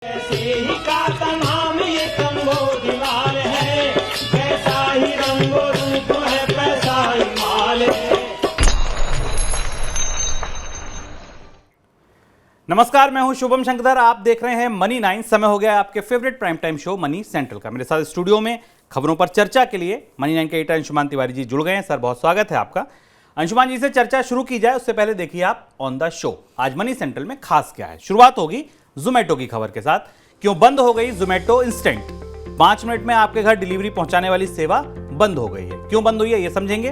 ऐसे ही का नाम ये कंबोधिलाल है, कैसा ही रंगो रूप है, पैसा ही माल है। नमस्कार, मैं हूं शुभम शंकर। आप देख रहे हैं मनी 9। समय हो गया है आपके favourite prime time show money central का। मेरे साथ स्टूडियो में खबरों पर चर्चा के लिए मनी 9 के एडिटर अंशुमान तिवारी जी जुड़ गए हैं। सर, बहुत स्वागत है आपका। अंशुमान जी से चर्चा शुरू की जाए उससे पहले देखिए आप ऑन द शो आज मनी सेंट्रल में खास क्या है। शुरुआत होगी जोमैटो की खबर के साथ। क्यों बंद हो गई जोमैटो इंस्टेंट? 5 मिनट में आपके घर डिलीवरी पहुंचाने वाली सेवा बंद हो गई है। क्यों बंद हुई है ये समझेंगे।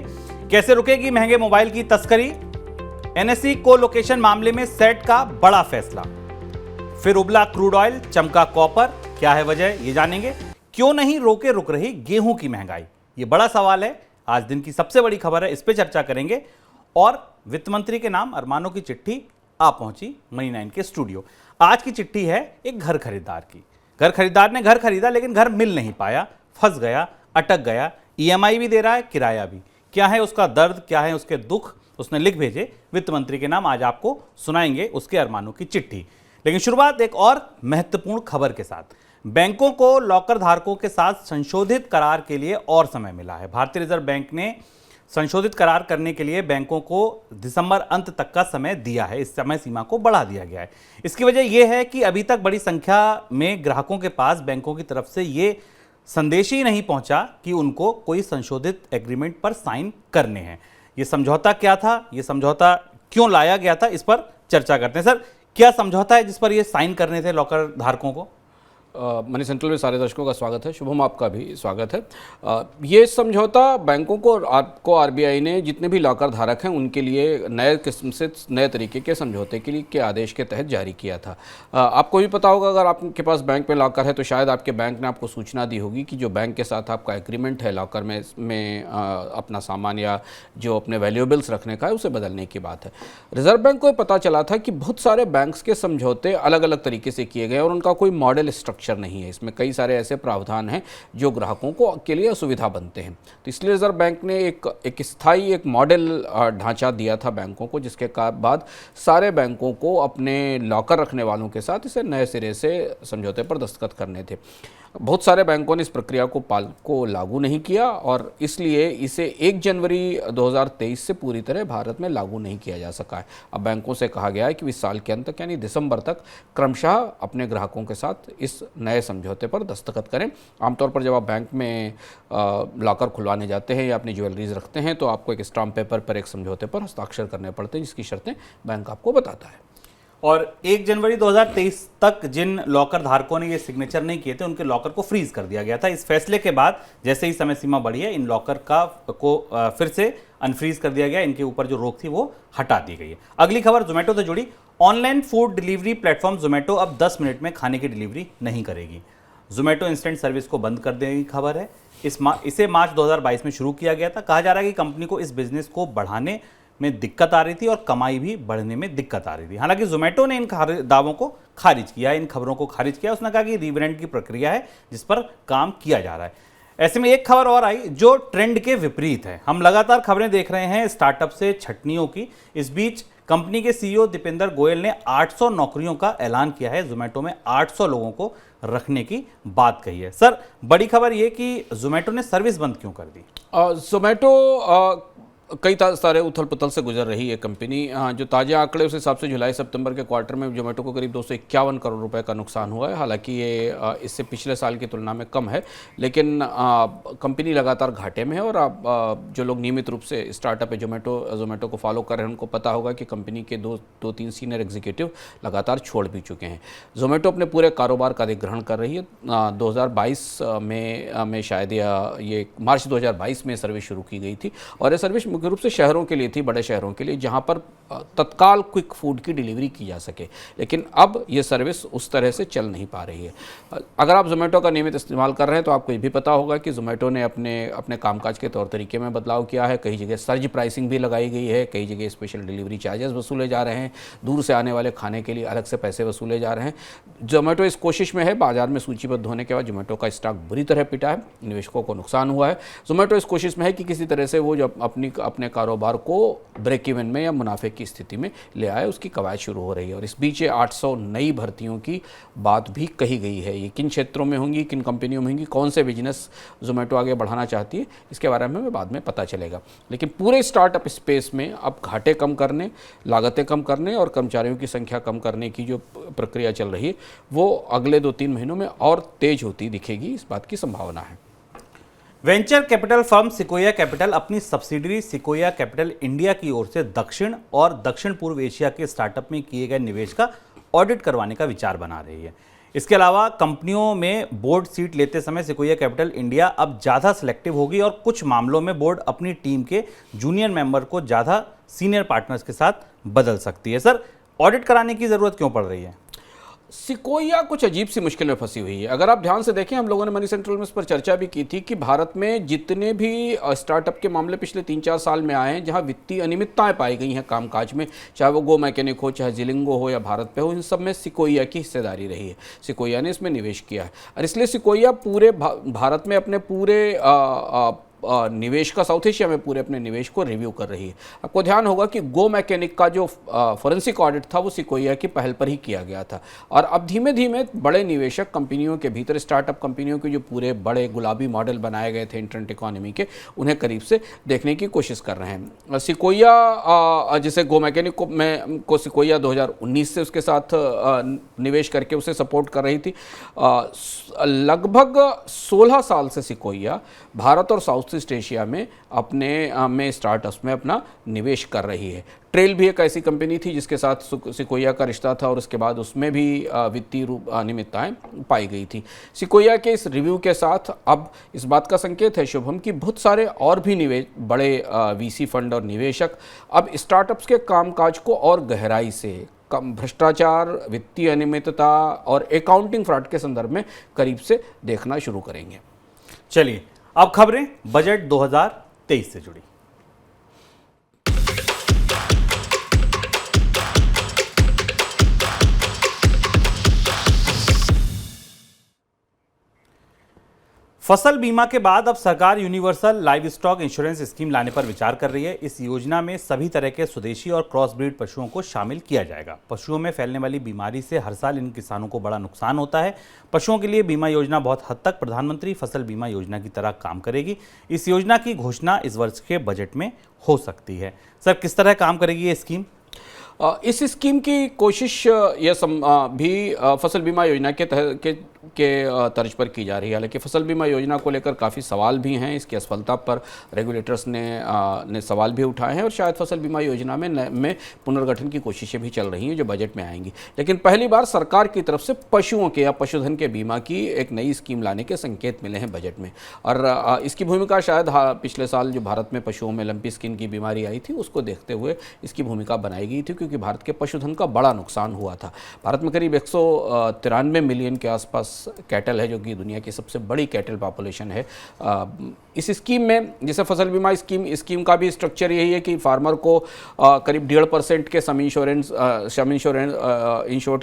कैसे रुकेगी महंगे मोबाइल की तस्करी? एनएसई को लोकेशन मामले में सेट का बड़ा फैसला। फिर उबला क्रूड ऑयल, चमका कॉपर, क्या है वजह ये जानेंगे। क्यों नहीं रोके रुक रही गेहूं की महंगाई, ये बड़ा सवाल है। आज दिन की सबसे बड़ी खबर है, इस पे चर्चा करेंगे। और वित्त मंत्री के नाम अरमानों की चिट्ठी आ पहुंची मनी 9 के स्टूडियो। आज की चिट्ठी है एक घर खरीदार की। घर खरीदार ने घर खरीदा लेकिन घर मिल नहीं पाया, फंस गया, अटक गया। ईएमआई भी दे रहा है, किराया भी। क्या है उसका दर्द, क्या है उसके दुख, उसने लिख भेजे वित्त मंत्री के नाम। आज आपको सुनाएंगे उसके अरमानों की चिट्ठी। लेकिन शुरुआत एक और महत्वपूर्ण खबर के साथ। बैंकों को लॉकर धारकों के साथ संशोधित करार के लिए और समय मिला है। भारतीय रिजर्व बैंक ने संशोधित करार करने के लिए बैंकों को दिसंबर अंत तक का समय दिया है। इस समय सीमा को बढ़ा दिया गया है। इसकी वजह यह है कि अभी तक बड़ी संख्या में ग्राहकों के पास बैंकों की तरफ से ये संदेश ही नहीं पहुंचा कि उनको कोई संशोधित एग्रीमेंट पर साइन करने हैं। ये समझौता क्या था, ये समझौता क्यों लाया गया था, इस पर चर्चा करते हैं। सर, क्या समझौता है जिस पर ये साइन करने थे लॉकर धारकों को? मनी सेंट्रल में सारे दर्शकों का स्वागत है। शुभम, आपका भी स्वागत है। ये समझौता बैंकों को आरबीआई ने जितने भी लॉकर धारक हैं उनके लिए नए किस्म से नए तरीके के समझौते के लिए के आदेश के तहत जारी किया था। आपको भी पता होगा, अगर आपके पास बैंक में लॉकर है तो शायद आपके बैंक ने आपको सूचना दी होगी कि जो बैंक के साथ आपका एग्रीमेंट है लॉकर में अपना सामान या जो अपने वैल्यूएबल्स रखने का है उसे बदलने की बात है। रिजर्व बैंक को पता चला था कि बहुत सारे बैंक्स के समझौते अलग अलग तरीके से किए गए और उनका कोई मॉडल स्ट्रक्चर नहीं है। इसमें कई सारे ऐसे प्रावधान हैं जो ग्राहकों को के लिए असुविधा बनते हैं। तो इसलिए रिजर्व बैंक ने एक स्थायी एक मॉडल ढांचा दिया था बैंकों को, जिसके बाद सारे बैंकों को अपने लॉकर रखने वालों के साथ इसे नए सिरे से समझौते पर दस्तखत करने थे। बहुत सारे बैंकों ने इस प्रक्रिया को लागू नहीं किया और इसलिए इसे 1 जनवरी 2023 से पूरी तरह भारत में लागू नहीं किया जा सका है। अब बैंकों से कहा गया है कि इस साल के अंत तक यानी दिसंबर तक क्रमशः अपने ग्राहकों के साथ इस नए समझौते पर दस्तखत करें। आमतौर पर जब आप बैंक में लॉकर खुलवाने जाते हैं या अपनी ज्वेलरीज रखते हैं तो आपको एक स्टाम्प पेपर पर एक समझौते पर हस्ताक्षर करने पड़ते हैं, जिसकी शर्तें बैंक आपको बताता है। और 1 जनवरी 2023 तक जिन लॉकर धारकों ने ये सिग्नेचर नहीं किए थे उनके लॉकर को फ्रीज कर दिया गया था। इस फैसले के बाद जैसे ही समय सीमा बढ़ी है इन लॉकर को फिर से अनफ्रीज कर दिया गया। इनके ऊपर जो रोक थी वो हटा दी गई है। अगली खबर जोमैटो से जुड़ी। Online food delivery platform Zomato अब 10 मिनट में खाने की डिलीवरी नहीं करेगी। जोमैटो इंस्टेंट सर्विस को बंद कर देने की खबर है। इसे मार्च 2022 में शुरू किया गया था। कहा जा रहा है कि कंपनी को इस बिजनेस को बढ़ाने में दिक्कत आ रही थी और कमाई भी बढ़ने में दिक्कत आ रही थी। हालांकि जोमैटो ने इन दावों को खारिज किया, इन खबरों को खारिज किया। उसने कहा कि रीब्रांड की प्रक्रिया है जिस पर काम किया जा रहा है। ऐसे में एक खबर और आई जो ट्रेंड के विपरीत है। हम लगातार खबरें देख रहे हैं स्टार्टअप से छटनियों की। इस बीच कंपनी के सीईओ दीपेंद्र गोयल ने 800 नौकरियों का ऐलान किया है। जोमैटो में 800 लोगों को रखने की बात कही है। सर, बड़ी खबर यह कि जोमैटो ने सर्विस बंद क्यों कर दी? जोमैटो कई सारे उथल पुथल से गुजर रही है कंपनी। जो ताज़ा आंकड़े उस हिसाब से जुलाई सितंबर के क्वार्टर में जोमेटो को करीब 251 करोड़ रुपए का नुकसान हुआ है। हालांकि ये इससे पिछले साल की तुलना में कम है, लेकिन कंपनी लगातार घाटे में है। और जो लोग नियमित रूप से स्टार्टअप है जोमेटो को फॉलो कर रहे हैं उनको पता होगा कि कंपनी के दो तीन सीनियर एग्जीक्यूटिव लगातार छोड़ भी चुके हैं। जोमेटो अपने पूरे कारोबार का अधिग्रहण कर रही है। 2022 में शायद ये मार्च 2022 में सर्विस शुरू की गई थी और ये सर्विस मुख्य रूप से शहरों के लिए थी, बड़े शहरों के लिए, जहां पर तत्काल क्विक फूड की डिलीवरी की जा सके। लेकिन अब ये सर्विस उस तरह से चल नहीं पा रही है। अगर आप जोमेटो का नियमित इस्तेमाल कर रहे हैं तो आपको ये भी पता होगा कि जोमेटो ने अपने कामकाज के तौर तरीके में बदलाव किया है। कई जगह सर्ज प्राइसिंग भी लगाई गई है, कई जगह स्पेशल डिलीवरी चार्जेस वसूले जा रहे हैं, दूर से आने वाले खाने के लिए अलग से पैसे वसूले जा रहे हैं। जोमेटो इस कोशिश में है, बाजार में सूचीबद्ध होने के बाद जोमेटो का स्टॉक बुरी तरह पिटा है, निवेशकों को नुकसान हुआ है। जोमेटो इस कोशिश में है कि किसी तरह से वो जो अपने कारोबार को ब्रेक इवन में या मुनाफे की स्थिति में ले आए, उसकी कवायद शुरू हो रही है। और इस बीच ये 800 नई भर्तियों की बात भी कही गई है। ये किन क्षेत्रों में होंगी, किन कंपनियों में होंगी, कौन से बिजनेस जोमेटो आगे बढ़ाना चाहती है, इसके बारे में बाद में पता चलेगा। लेकिन पूरे स्टार्टअप स्पेस में अब घाटे कम करने, लागतें कम करने और कर्मचारियों की संख्या कम करने की जो प्रक्रिया चल रही है वो अगले 2-3 महीनों में और तेज होती दिखेगी, इस बात की संभावना है। Venture capital firm sequoia capital अपनी सब्सिडरी सिकोया कैपिटल इंडिया की ओर से दक्षिण और दक्षिण पूर्व एशिया के स्टार्टअप में किए गए निवेश का ऑडिट करवाने का विचार बना रही है। इसके अलावा कंपनियों में बोर्ड सीट लेते समय सिकोया कैपिटल इंडिया अब ज़्यादा सिलेक्टिव होगी और कुछ मामलों में बोर्ड अपनी टीम के जूनियर मेंबर को ज़्यादा सीनियर पार्टनर्स के साथ बदल सकती है। सर, ऑडिट कराने की ज़रूरत क्यों पड़ रही है? सिकोया कुछ अजीब सी मुश्किल में फंसी हुई है। अगर आप ध्यान से देखें, हम लोगों ने मनी सेंट्रल में इस पर चर्चा भी की थी कि भारत में जितने भी स्टार्टअप के मामले पिछले 3-4 साल में आए हैं, जहां वित्तीय अनियमितताएं पाई गई हैं कामकाज में, चाहे वो गो मैकेनिक हो, चाहे जिलिंगो हो या भारत पे हो, इन सब में सिकोया की हिस्सेदारी रही है। सिकोया ने इसमें निवेश किया है और इसलिए सिकोया पूरे भारत में अपने पूरे निवेश का, साउथ एशिया में पूरे अपने निवेश को रिव्यू कर रही है। आपको ध्यान होगा कि गो मैकेनिक का जो फॉरेंसिक ऑडिट था वो सिकोया की पहल पर ही किया गया था और अब धीमे धीमे बड़े निवेशक कंपनियों के भीतर, स्टार्टअप कंपनियों के जो पूरे बड़े गुलाबी मॉडल बनाए गए थे इंटरनेट इकोनॉमी के, उन्हें करीब से देखने की कोशिश कर रहे हैं। सिकोया, जैसे गो मैकेनिक को सिकोया 2019 से उसके साथ निवेश करके उसे सपोर्ट कर रही थी। लगभग 16 साल से सिकोया भारत और साउथ ईस्ट एशिया में अपने स्टार्टअप्स में अपना निवेश कर रही है। ट्रेल भी एक ऐसी कंपनी थी जिसके साथ सिकोया का रिश्ता था और उसके बाद उसमें भी वित्तीय रूप अनियमितताएं पाई गई थी। सिकोया के इस रिव्यू के साथ अब इस बात का संकेत है शुभम कि बहुत सारे और भी बड़े वीसी फंड और निवेशक अब स्टार्टअप्स के कामकाज को और गहराई से कम भ्रष्टाचार, वित्तीय अनियमितता और अकाउंटिंग फ्रॉड के संदर्भ में करीब से देखना शुरू करेंगे। चलिए, अब खबरें बजट 2023 से जुड़ी। फसल बीमा के बाद अब सरकार universal live stock insurance scheme लाने पर विचार कर रही है। इस योजना में सभी तरह के स्वदेशी और क्रॉस ब्रीड पशुओं को शामिल किया जाएगा। पशुओं में फैलने वाली बीमारी से हर साल इन किसानों को बड़ा नुकसान होता है। पशुओं के लिए बीमा योजना बहुत हद तक प्रधानमंत्री फसल बीमा योजना की तरह काम करेगी। इस योजना की घोषणा इस वर्ष के बजट में हो सकती है। सर, किस तरह काम करेगी ये स्कीम? इस स्कीम की कोशिश भी फसल बीमा योजना के तर्ज पर की जा रही है। हालांकि फसल बीमा योजना को लेकर काफ़ी सवाल भी हैं, इसकी असफलता पर रेगुलेटर्स ने सवाल भी उठाए हैं और शायद फसल बीमा योजना में पुनर्गठन की कोशिशें भी चल रही हैं जो बजट में आएंगी। लेकिन पहली बार सरकार की तरफ से पशुओं के या पशुधन के बीमा की एक नई स्कीम लाने के संकेत मिले हैं बजट में। और इसकी भूमिका शायद पिछले साल जो भारत में पशुओं में लंपी स्किन की बीमारी आई थी उसको देखते हुए इसकी भूमिका बनाई गई थी, क्योंकि भारत के पशुधन का बड़ा नुकसान हुआ था। भारत में करीब 193 मिलियन के आसपास कैटल है, जो कि दुनिया की सबसे बड़ी कैटल पॉपुलेशन है। इस स्कीम में, जैसे फसल बीमा स्कीम का भी स्ट्रक्चर यही है कि फार्मर को करीब 1.5% के सम इंश्योर्ड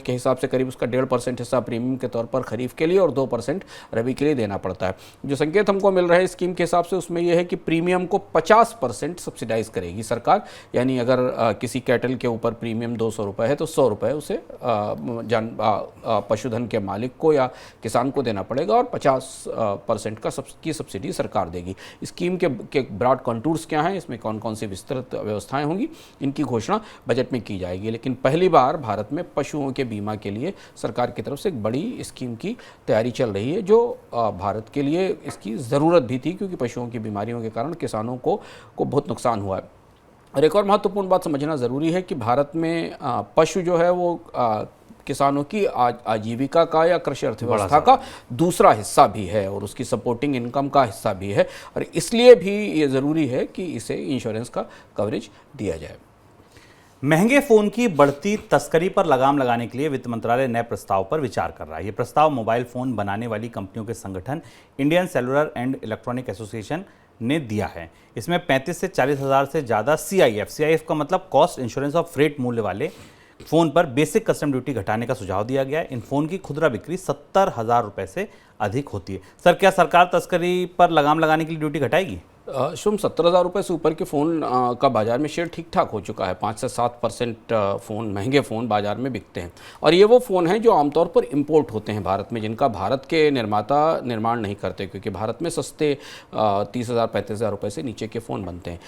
के हिसाब से करीब उसका 1.5% हिस्सा प्रीमियम के तौर पर खरीफ के लिए और 2% रबी के लिए देना पड़ता है। जो संकेत हमको मिल रहा है स्कीम के हिसाब से उसमें यह है कि प्रीमियम को 50% सब्सिडाइज करेगी सरकार। यानी अगर किसी कैटल के ऊपर प्रीमियम 200 रुपये है तो 100 रुपये उसे पशुधन के मालिक को या किसान को देना पड़ेगा और 50% की सब्सिडी सरकार देगी। स्कीम के ब्रॉड कंटूर्स क्या हैं, इसमें कौन कौन सी विस्तृत व्यवस्थाएं होंगी, इनकी घोषणा बजट में की जाएगी। लेकिन पहली बार भारत में पशुओं के बीमा के लिए सरकार की तरफ से एक बड़ी स्कीम की तैयारी चल रही है, जो भारत के लिए इसकी ज़रूरत भी थी, क्योंकि पशुओं की बीमारियों के कारण किसानों को बहुत नुकसान हुआ है। और एक और महत्वपूर्ण बात समझना ज़रूरी है कि भारत में पशु जो है वो किसानों की आजीविका का या कृषि अर्थव्यवस्था का दूसरा हिस्सा भी है और उसकी सपोर्टिंग इनकम का हिस्सा भी है, और इसलिए भी ये ज़रूरी है कि इसे इंश्योरेंस का कवरेज दिया जाए। महंगे फोन की बढ़ती तस्करी पर लगाम लगाने के लिए वित्त मंत्रालय नए प्रस्ताव पर विचार कर रहा है। ये प्रस्ताव मोबाइल फोन बनाने वाली कंपनियों के संगठन Indian cellular and electronic association ने दिया है। इसमें 35 से 40 हज़ार से ज़्यादा CIF का मतलब कॉस्ट इंश्योरेंस ऑफ फ्रेट मूल्य वाले फ़ोन पर बेसिक कस्टम ड्यूटी घटाने का सुझाव दिया गया है। इन फ़ोन की खुदरा बिक्री 70,000 रुपये से अधिक होती है। सर, क्या सरकार तस्करी पर लगाम लगाने के लिए ड्यूटी घटाएगी? शुभ 17,000 रुपये से ऊपर के फ़ोन का बाज़ार में शेयर ठीक ठाक हो चुका है। 5 से 7% फ़ोन, महंगे फ़ोन बाज़ार में बिकते हैं और ये वो फ़ोन हैं जो आमतौर पर इंपोर्ट होते हैं भारत में, जिनका भारत के निर्माता निर्माण नहीं करते, क्योंकि भारत में सस्ते 30,000 35,000 रुपये से नीचे के फ़ोन बनते हैं।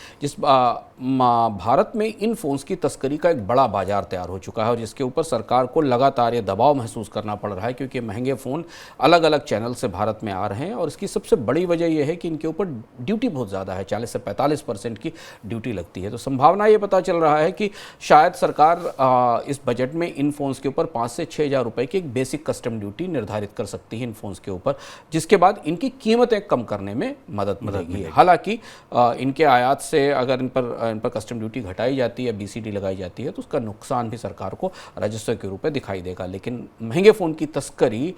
भारत में इन फ़ोन्स की तस्करी का एक बड़ा बाज़ार तैयार हो चुका है और जिसके ऊपर सरकार को लगातार ये दबाव महसूस करना पड़ रहा है, क्योंकि महंगे फ़ोन अलग अलग चैनल से भारत में आ रहे हैं और इसकी सबसे बड़ी वजह यह है कि इनके ऊपर ड्यूटी बहुत ज़्यादा है, 40 से 45% की ड्यूटी लगती है। तो संभावना ये पता चल रहा है कि शायद सरकार इस बजट में इन फ़ोन्स के ऊपर 5 से 6,000 रुपये की एक बेसिक कस्टम ड्यूटी निर्धारित कर सकती है इन फ़ोन्स के ऊपर, जिसके बाद इनकी कीमतें कम करने में मदद मिलेगी। हालांकि इनके आयात से अगर इन पर कस्टम ड्यूटी घटाई जाती है, BCD लगाई जाती है, तो उसका नुकसान भी सरकार को राजस्व के रूप में दिखाई देगा। लेकिन महंगे फ़ोन की तस्करी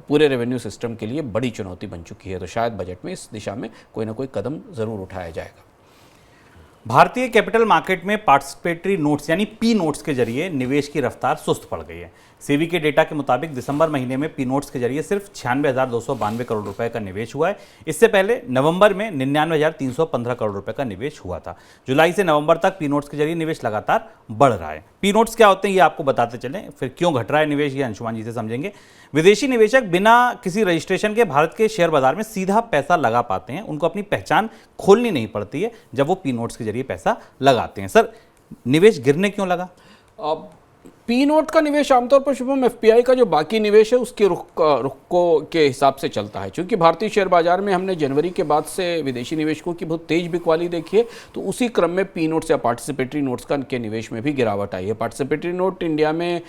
पूरे रेवेन्यू सिस्टम के लिए बड़ी चुनौती बन चुकी है, तो शायद बजट में इस दिशा में कोई ना कोई कदम ज़रूर उठाया जाएगा। भारतीय कैपिटल मार्केट में पार्टिसिपेटरी नोट्स यानी पी नोट्स के जरिए निवेश की रफ्तार सुस्त पड़ गई है। सेबी के डेटा के मुताबिक दिसंबर महीने में पी नोट्स के जरिए सिर्फ 96,292 करोड़ रुपए का निवेश हुआ है। इससे पहले नवंबर में 99,315 करोड़ रुपए का निवेश हुआ था। जुलाई से नवंबर तक पी नोट्स के जरिए निवेश लगातार बढ़ रहा है। पी नोट्स क्या होते हैं ये आपको बताते चलें, फिर क्यों घट रहा है निवेश ये अंशुमान जी से समझेंगे। विदेशी निवेशक बिना किसी रजिस्ट्रेशन के भारत के शेयर बाजार में सीधा पैसा लगा पाते हैं, उनको अपनी पहचान खोलनी नहीं पड़ती है जब वो पी नोट्स के जरिए पैसा लगाते हैं। सर, निवेश गिरने क्यों लगा? पी नोट का निवेश आमतौर पर शुभम FPI का जो बाकी निवेश है उसके रुख के हिसाब से चलता है। क्योंकि भारतीय शेयर बाजार में हमने जनवरी के बाद से विदेशी निवेशकों की बहुत तेज बिकवाली देखी है, तो उसी क्रम में पी नोट्स या पार्टिसिपेटरी नोट्स के निवेश में भी गिरावट आई है। पार्टिसिपेटरी नोट इंडिया में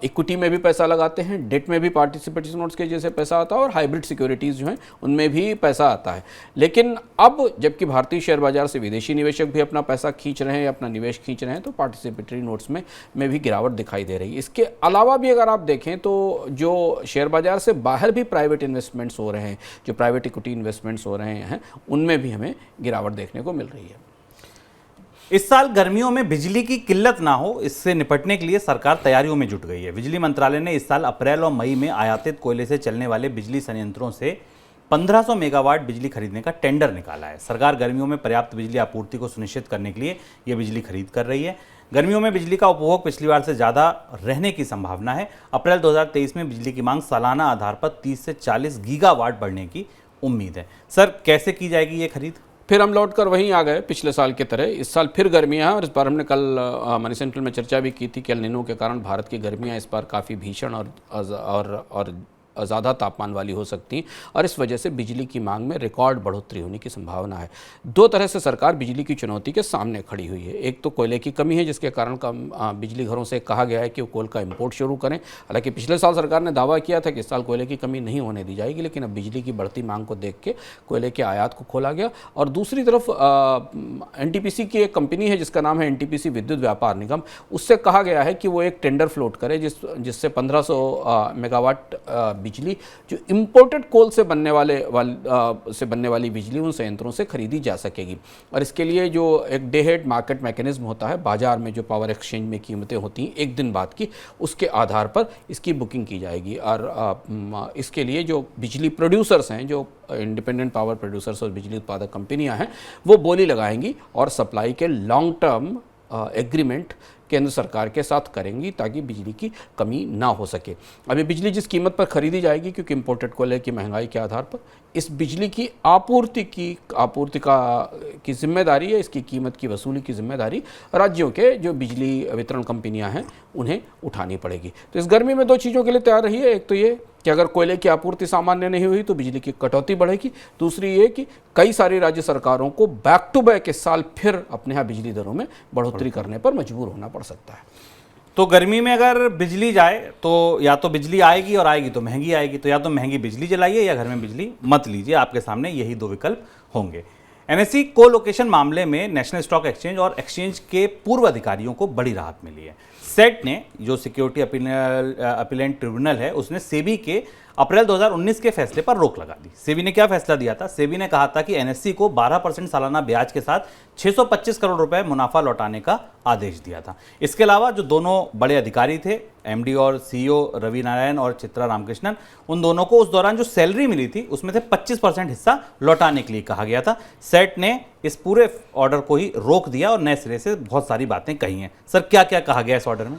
इक्विटी में भी पैसा लगाते हैं, डेट में भी पार्टिसिपेटरी नोट्स के जैसे पैसा आता है और हाइब्रिड सिक्योरिटीज़ जो हैं उनमें भी पैसा आता है। लेकिन अब जबकि भारतीय शेयर बाजार से विदेशी निवेशक भी अपना पैसा खींच रहे हैं, अपना निवेश खींच रहे हैं, तो पार्टिसिपेटरी नोट्स में भी गिरावट दिखाई दे रही है। इसके अलावा भी अगर आप देखें तो जो शेयर बाजार से बाहर भी प्राइवेट इन्वेस्टमेंट्स हो रहे हैं, जो प्राइवेट इक्विटी इन्वेस्टमेंट्स हो रहे हैं, उनमें भी हमें गिरावट देखने को मिल रही है। इस साल गर्मियों में बिजली की किल्लत ना हो, इससे निपटने के लिए सरकार तैयारियों में जुट गई है। बिजली मंत्रालय ने इस साल अप्रैल और मई में आयातित कोयले से चलने वाले बिजली संयंत्रों से 1500 मेगावाट बिजली खरीदने का टेंडर निकाला है। सरकार गर्मियों में पर्याप्त बिजली आपूर्ति को सुनिश्चित करने के लिए यह बिजली खरीद कर रही है। गर्मियों में बिजली का उपभोग पिछली बार से ज़्यादा रहने की संभावना है। अप्रैल 2023 में बिजली की मांग सालाना आधार पर 30 से 40 गीगावाट बढ़ने की उम्मीद है। सर, कैसे की जाएगी ये खरीद? फिर हम लौट कर वहीं आ गए पिछले साल की तरह। इस साल फिर गर्मियाँ हैं और इस बार हमने कल मनी सेंट्रल में चर्चा भी की थी कि एल नीनो के कारण भारत की गर्मियाँ इस बार काफ़ी भीषण और ज़्यादा तापमान वाली हो सकती हैं और इस वजह से बिजली की मांग में रिकॉर्ड बढ़ोतरी होने की संभावना है। दो तरह से सरकार बिजली की चुनौती के सामने खड़ी हुई है। एक तो कोयले की कमी है, जिसके कारण बिजली घरों से कहा गया है कि वो कोल का इंपोर्ट शुरू करें। हालांकि पिछले साल सरकार ने दावा किया था कि इस साल कोयले की कमी नहीं होने दी जाएगी, लेकिन अब बिजली की बढ़ती मांग को देख के कोयले के आयात को खोला गया। और दूसरी तरफ NTPC की एक कंपनी है जिसका नाम है NTPC विद्युत व्यापार निगम, उससे कहा गया है कि वो एक टेंडर फ्लोट करे जिससे 1500 मेगावाट बिजली जो इंपोर्टेड कोल से बनने वाली बिजली उन संयंत्रों से खरीदी जा सकेगी। और इसके लिए जो एक डे हेड मार्केट मैकेनिज्म होता है, बाजार में जो पावर एक्सचेंज में कीमतें होती हैं एक दिन बाद की, उसके आधार पर इसकी बुकिंग की जाएगी। और इसके लिए जो बिजली प्रोड्यूसर्स हैं, जो इंडिपेंडेंट पावर प्रोड्यूसर्स और बिजली उत्पादक कंपनियां हैं, वो बोली लगाएंगी और सप्लाई के लॉन्ग टर्म एग्रीमेंट केंद्र सरकार के साथ करेंगी ताकि बिजली की कमी ना हो सके। अभी बिजली जिस कीमत पर खरीदी जाएगी, क्योंकि इंपोर्टेड कोयले की महंगाई के आधार पर इस बिजली की आपूर्ति की जिम्मेदारी है, इसकी कीमत की वसूली की जिम्मेदारी राज्यों के जो बिजली वितरण कंपनियां हैं उन्हें उठानी पड़ेगी। तो इस गर्मी में दो चीज़ों के लिए तैयार रही है। एक तो ये कि अगर कोयले की आपूर्ति सामान्य नहीं हुई तो बिजली की कटौती बढ़ेगी। दूसरी ये कि कई सारी राज्य सरकारों को बैक टू बैक इस साल फिर अपने यहाँ बिजली दरों में बढ़ोतरी करने पर मजबूर होना पड़ सकता है। तो गर्मी में अगर बिजली जाए तो या तो बिजली आएगी और आएगी तो महंगी आएगी, तो या तो महंगी बिजली जलाइए या घर में बिजली मत लीजिए। आपके सामने यही दो विकल्प होंगे। NSE को लोकेशन मामले में नेशनल स्टॉक एक्सचेंज और एक्सचेंज के पूर्व अधिकारियों को बड़ी राहत मिली है। सेट ने, जो सिक्योरिटी अपीलेंट ट्रिब्यूनल है, उसने सेबी के अप्रैल 2019 के फैसले पर रोक लगा दी। सेबी ने क्या फैसला दिया था? सेबी ने कहा था कि एनएससी को 12% सालाना ब्याज के साथ 625 करोड़ रुपए मुनाफा लौटाने का आदेश दिया था। इसके अलावा जो दोनों बड़े अधिकारी थे, एमडी और सीईओ रवि नारायण और चित्रा रामकृष्णन, उन दोनों को उस दौरान जो सैलरी मिली थी उसमें से 25% हिस्सा लौटाने के लिए कहा गया था। सेट ने इस पूरे ऑर्डर को ही रोक दिया और नए सिरे से बहुत सारी बातें कही हैं। सर, क्या क्या कहा गया इस ऑर्डर में?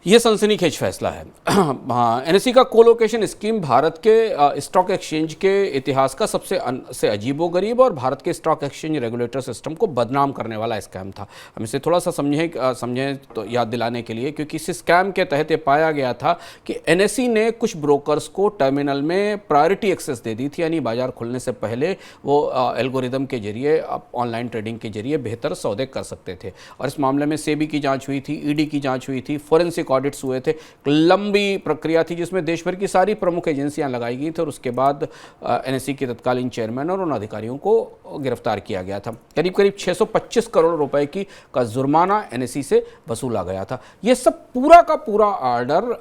ये सनसनीखेज फैसला है। हाँ, एनएससी का कोलोकेशन स्कीम भारत के स्टॉक एक्सचेंज के इतिहास का सबसे अजीबोगरीब और भारत के स्टॉक एक्सचेंज रेगुलेटर सिस्टम को बदनाम करने वाला स्कैम था। हम इसे थोड़ा सा समझें तो याद दिलाने के लिए, क्योंकि इस स्कैम के तहत ये पाया गया था कि एनएससी ने कुछ ब्रोकर्स को टर्मिनल में प्रायोरिटी एक्सेस दे दी थी, यानी बाजार खुलने से पहले वो एल्गोरिदम के जरिए ऑनलाइन ट्रेडिंग के जरिए बेहतर सौदे कर सकते थे। और इस मामले में सेबी की जाँच हुई थी, ईडी की जाँच हुई थी, फोरेंसिक ऑडिट्स हुए थे। लंबी प्रक्रिया थी जिसमें देश भर की सारी प्रमुख एजेंसियां लगाई गई थी और उसके बाद एनएससी के तत्कालीन चेयरमैन और उन अधिकारियों को गिरफ्तार किया गया था। करीब करीब 625 करोड़ रुपए का जुर्माना एनएससी से वसूला गया था। यह सब पूरा का पूरा ऑर्डर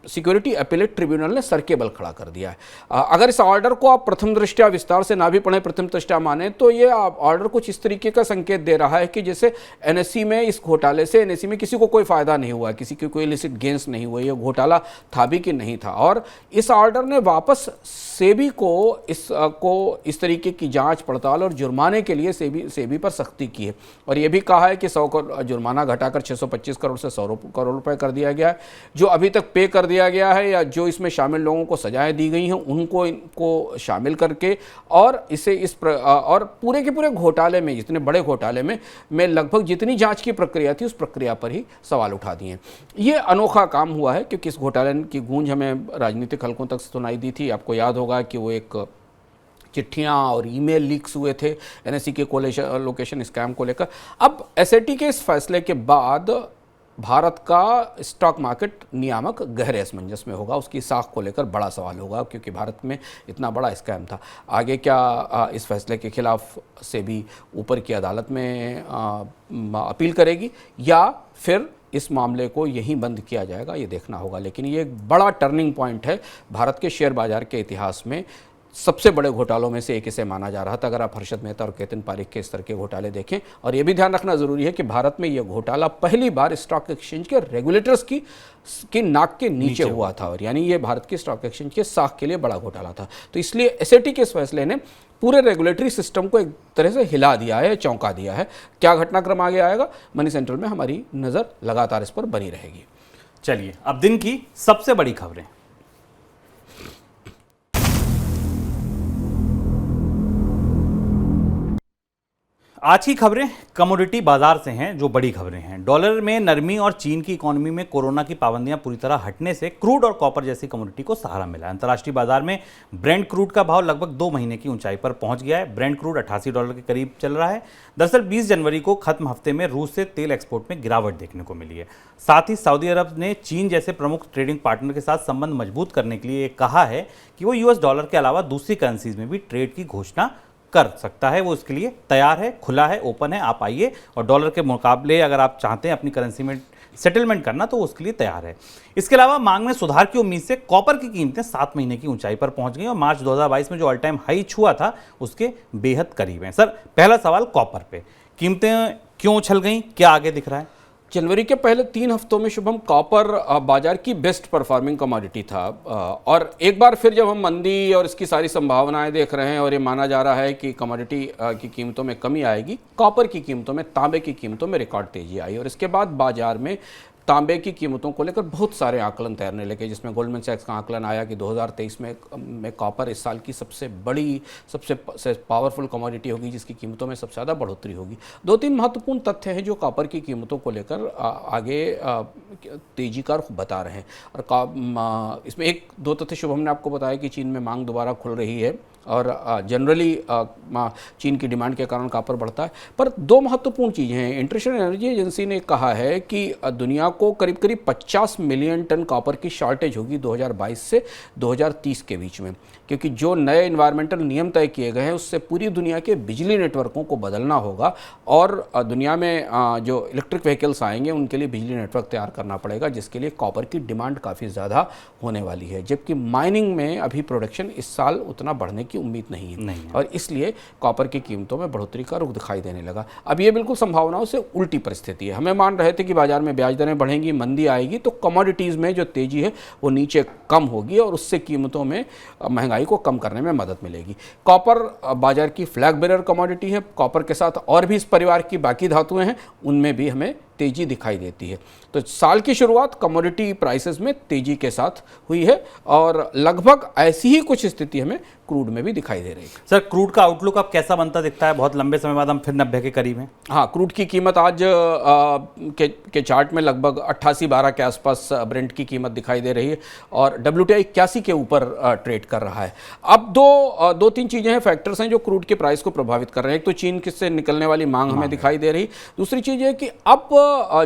सिक्योरिटी अपीलेट ट्रिब्यूनल ने सर के बल खड़ा कर दिया है। अगर इस ऑर्डर को आप प्रथम दृष्टया विस्तार से ना भी पढ़ें, प्रथम दृष्टया माने, तो ये ऑर्डर कुछ इस तरीके का संकेत दे रहा है कि जैसे एनएससी में इस घोटाले से एनएससी में किसी को कोई फायदा नहीं हुआ, किसी की कोई इलिसिट गेन्स नहीं हुआ, ये घोटाला था भी कि नहीं था। और इस ऑर्डर ने वापस सेबी को इस तरीके की जांच पड़ताल और जुर्माने के लिए सेबी पर सख्ती की है और ये भी कहा है कि 100 करोड़ जुर्माना घटाकर 625 करोड़ से 100 करोड़ रुपए कर दिया गया है। जो अभी तक पे कर दिया गया है या जो इसमें शामिल लोगों को सजाएं दी गई हैं उनको इनको शामिल करके और इसे और पूरे के पूरे घोटाले में, जितने बड़े घोटाले में लगभग जितनी जांच की प्रक्रिया थी उस प्रक्रिया पर ही सवाल उठा दिए हैं। ये अनोखा काम हुआ है क्योंकि इस घोटाले की गूंज हमें राजनीतिक हलकों तक सुनाई दी थी। आपको याद होगा कि वो एक चिट्ठियां और ईमेल लीक्स हुए थे एनएससी के कोलोकेशन स्कैम को लेकर। अब एसएटी के इस फैसले के बाद भारत का स्टॉक मार्केट नियामक गहरे असमंजस में होगा, उसकी साख को लेकर बड़ा सवाल होगा क्योंकि भारत में इतना बड़ा स्कैम था। आगे क्या इस फैसले के खिलाफ सेबी ऊपर की अदालत में अपील करेगी या फिर इस मामले को यहीं बंद किया जाएगा, ये देखना होगा। लेकिन ये एक बड़ा टर्निंग पॉइंट है भारत के शेयर बाजार के इतिहास में। सबसे बड़े घोटालों में से एक इसे माना जा रहा था अगर आप हर्षद मेहता और केतन पारेख के स्तर के घोटाले देखें। और यह भी ध्यान रखना जरूरी है कि भारत में यह घोटाला पहली बार स्टॉक एक्सचेंज के रेगुलेटर्स की नाक के नीचे हुआ था और यानी ये भारत के स्टॉक एक्सचेंज के साख के लिए बड़ा घोटाला था। तो इसलिए एसएटी के इस फैसले ने पूरे रेगुलेटरी सिस्टम को एक तरह से हिला दिया है, चौंका दिया है। क्या घटनाक्रम आगे आएगा, मनी सेंट्रल में हमारी नज़र लगातार इस पर बनी रहेगी। चलिए अब दिन की सबसे बड़ी खबरें। आज की खबरें कमोडिटी बाजार से हैं, जो बड़ी खबरें हैं। डॉलर में नरमी और चीन की इकोनॉमी में कोरोना की पाबंदियां पूरी तरह हटने से क्रूड और कॉपर जैसी कमोडिटी को सहारा मिला है। अंतर्राष्ट्रीय बाजार में ब्रेंट क्रूड का भाव लगभग 2 महीने की ऊंचाई पर पहुंच गया है। ब्रेंट क्रूड $88 के करीब चल रहा है। दरअसल 20 जनवरी को खत्म हफ्ते में रूस से तेल एक्सपोर्ट में गिरावट देखने को मिली है। साथ ही सऊदी अरब ने चीन जैसे प्रमुख ट्रेडिंग पार्टनर के साथ संबंध मजबूत करने के लिए कहा है कि वो US डॉलर के अलावा दूसरी करेंसीज में भी ट्रेड की घोषणा कर सकता है। वो इसके लिए तैयार है, खुला है, ओपन है। आप आइए और डॉलर के मुकाबले अगर आप चाहते हैं अपनी करेंसी में सेटलमेंट करना तो उसके लिए तैयार है। इसके अलावा मांग में सुधार की उम्मीद से कॉपर की कीमतें 7 महीने की ऊंचाई पर पहुंच गई और मार्च 2022 में जो ऑल टाइम हाई छुआ था उसके बेहद करीब हैं। सर, पहला सवाल कॉपर पे, कीमतें क्यों उछल गई, क्या आगे दिख रहा है? जनवरी के पहले 3 हफ्तों में शुभम कॉपर बाजार की बेस्ट परफॉर्मिंग कमोडिटी था और एक बार फिर जब हम मंदी और इसकी सारी संभावनाएं देख रहे हैं और ये माना जा रहा है कि कमोडिटी की कीमतों में कमी आएगी, कॉपर की कीमतों में, तांबे की कीमतों में रिकॉर्ड तेजी आई और इसके बाद बाजार में तांबे की कीमतों को लेकर बहुत सारे आकलन तैरने लगे, जिसमें गोल्डमैन सैक्स का आकलन आया कि 2023 में कॉपर इस साल की सबसे बड़ी, सबसे पावरफुल कमोडिटी होगी जिसकी कीमतों में सबसे ज़्यादा बढ़ोतरी होगी। 2-3 महत्वपूर्ण तथ्य हैं जो कॉपर की कीमतों को लेकर आगे तेजी का रुख बता रहे हैं और इसमें 1-2 तथ्य शुभम ने आपको बताया कि चीन में मांग दोबारा खुल रही है और जनरली चीन की डिमांड के कारण कॉपर बढ़ता है। पर दो महत्वपूर्ण चीज़ें हैं। इंटरनेशनल एनर्जी एजेंसी ने कहा है कि दुनिया को करीब करीब 50 मिलियन टन कॉपर की शॉर्टेज होगी 2022 से 2030 के बीच में, क्योंकि जो नए इन्वायरमेंटल नियम तय किए गए हैं उससे पूरी दुनिया के बिजली नेटवर्कों को बदलना होगा और दुनिया में जो इलेक्ट्रिक व्हीकल्स आएंगे उनके लिए बिजली नेटवर्क तैयार करना पड़ेगा, जिसके लिए कॉपर की डिमांड काफ़ी ज़्यादा होने वाली है। जबकि माइनिंग में अभी प्रोडक्शन इस साल उतना बढ़ने की उम्मीद नहीं है, और इसलिए कॉपर की कीमतों में बढ़ोतरी का रुख दिखाई देने लगा। अब ये बिल्कुल संभावनाओं से उल्टी परिस्थिति है। हमें मान रहे थे कि बाजार में ब्याज दरें बढ़ेंगी, मंदी आएगी तो कमोडिटीज़ में जो तेजी है वो नीचे कम होगी और उससे कीमतों में महंगाई को कम करने में मदद मिलेगी। कॉपर बाजार की फ्लैग बेरर कमोडिटी है। कॉपर के साथ और भी इस परिवार की बाकी धातुएं हैं, उनमें भी हमें तेजी दिखाई देती है। तो साल की शुरुआत कमोडिटी प्राइसेस में तेजी के साथ हुई है और लगभग ऐसी ही कुछ स्थिति हमें क्रूड में भी दिखाई दे रही है। सर, क्रूड का आउटलुक अब कैसा बनता दिखता है? बहुत लंबे समय बाद हम फिर 90 के करीब हैं। हाँ, क्रूड की कीमत आज के चार्ट में लगभग 88-12 के आसपास ब्रेंट की कीमत दिखाई दे रही है और WTI 81 के ऊपर ट्रेड कर रहा है। अब दो तीन चीज़ें हैं, फैक्टर्स हैं जो क्रूड के प्राइस को प्रभावित कर रहे हैं। एक तो चीन से निकलने वाली मांग हमें दिखाई दे रही। दूसरी चीज़ है कि अब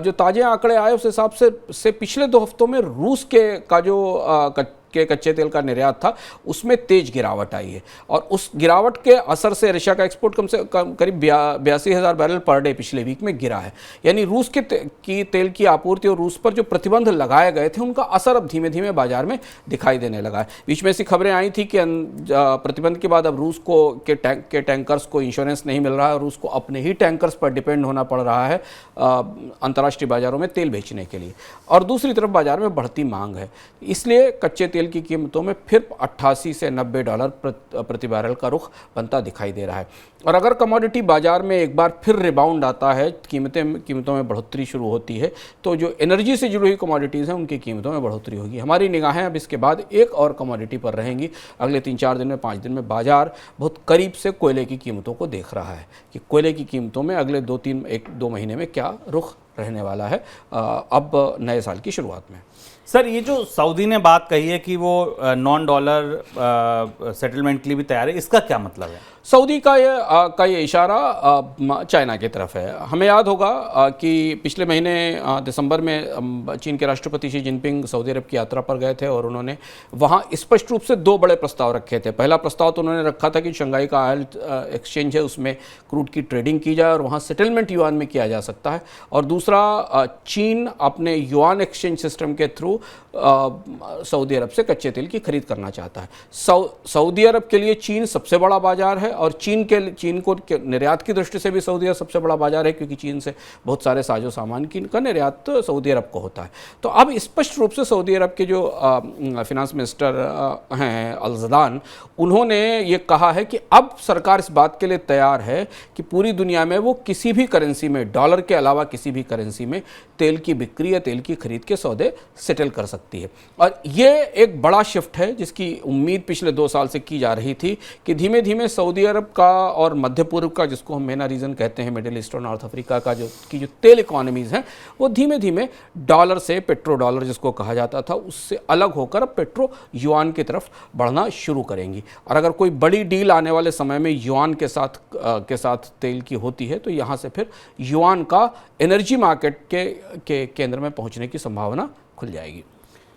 जो ताजे आंकड़े आए उस हिसाब से पिछले 2 हफ्तों में रूस का जो कच्चे तेल का निर्यात था उसमें तेज गिरावट आई है और उस गिरावट के असर से रशिया का एक्सपोर्ट कम से कम करीब 82,000 बैरल पर डे पिछले वीक में गिरा है। यानी रूस की तेल की आपूर्ति और रूस पर जो प्रतिबंध लगाए गए थे उनका असर अब धीमे धीमे बाजार में दिखाई देने लगा है। बीच में ऐसी खबरें आई थी कि प्रतिबंध के बाद अब रूस के टैंकर्स को इंश्योरेंस नहीं मिल रहा है और रूस को अपने ही टैंकर्स पर डिपेंड होना पड़ रहा है अंतर्राष्ट्रीय बाजारों में तेल बेचने के लिए। और दूसरी तरफ बाजार में बढ़ती मांग है, इसलिए कच्चे तेल की कीमतों में फिर 88 से $90 प्रति बैरल का रुख बनता दिखाई दे रहा है। और अगर कमोडिटी बाजार में एक बार फिर रिबाउंड आता है, कीमतों में बढ़ोतरी शुरू होती है, तो जो एनर्जी से जुड़ी हुई कमोडिटीज़ हैं उनकी कीमतों में बढ़ोतरी होगी। हमारी निगाहें अब इसके बाद एक और कमोडिटी पर रहेंगी। अगले 3-4 दिन में 5 दिन में बाजार बहुत करीब से कोयले की कीमतों को देख रहा है कि कोयले की कीमतों में अगले 1-2 महीने में क्या रुख रहने वाला है अब नए साल की शुरुआत में। सर, ये जो सऊदी ने बात कही है कि वो नॉन डॉलर सेटलमेंट के लिए भी तैयार है, इसका क्या मतलब है? सऊदी का ये इशारा चाइना की तरफ है। हमें याद होगा कि पिछले महीने दिसंबर में चीन के राष्ट्रपति शी जिनपिंग सऊदी अरब की यात्रा पर गए थे और उन्होंने वहाँ स्पष्ट रूप से 2 बड़े प्रस्ताव रखे थे। पहला प्रस्ताव तो उन्होंने रखा था कि शंघाई का ऑयल एक्सचेंज है उसमें क्रूड की ट्रेडिंग की जाए और वहाँ सेटलमेंट युआन में किया जा सकता है, और दूसरा चीन अपने युआन एक्सचेंज सिस्टम के थ्रू सऊदी अरब से कच्चे तेल की खरीद करना चाहता है। सऊदी अरब के लिए चीन सबसे बड़ा बाजार है और चीन को निर्यात की दृष्टि से भी सऊदी अरब सबसे बड़ा बाजार है, क्योंकि चीन से बहुत सारे साजो सामान का निर्यात सऊदी अरब को होता है। तो अब स्पष्ट रूप से सऊदी अरब के जो फिनांस मिनिस्टर हैं अल-ज़दान, उन्होंने ये कहा है कि अब सरकार इस बात के लिए तैयार है कि पूरी दुनिया में वो किसी भी करेंसी में, डॉलर के अलावा किसी भी करेंसी में तेल की बिक्री या तेल की खरीद के सौदे सेटल कर सकती है। और ये एक बड़ा शिफ्ट है जिसकी उम्मीद पिछले 2 साल से की जा रही थी कि धीमे धीमे सऊदी अरब का और मध्य पूर्व का, जिसको हम मेना रीजन कहते हैं, मिडिल ईस्ट और नॉर्थ अफ्रीका का जो तेल इकोनॉमीज़ हैं, वो धीमे धीमे डॉलर से, पेट्रो डॉलर जिसको कहा जाता था, उससे अलग होकर अब पेट्रो युआन की तरफ बढ़ना शुरू करेंगी। और अगर कोई बड़ी डील आने वाले समय में युआन के साथ तेल की होती है तो यहाँ से फिर युआन का एनर्जी मार्केट के केंद्र में पहुँचने की संभावना खुल जाएगी।